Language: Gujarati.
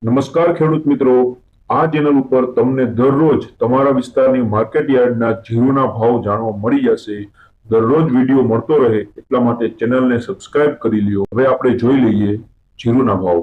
નમસ્કાર ખેડૂત મિત્રો, આ ચેનલ ઉપર તમને દરરોજ તમારા વિસ્તારની માર્કેટ યાર્ડના જીરુના ભાવ જાણવા મળી જશે। દરરોજ વિડીયો મળતો રહે એટલા માટે ચેનલને સબસ્ક્રાઇબ કરી લ્યો। હવે આપણે જોઈ લઈએ જીરુના ભાવ।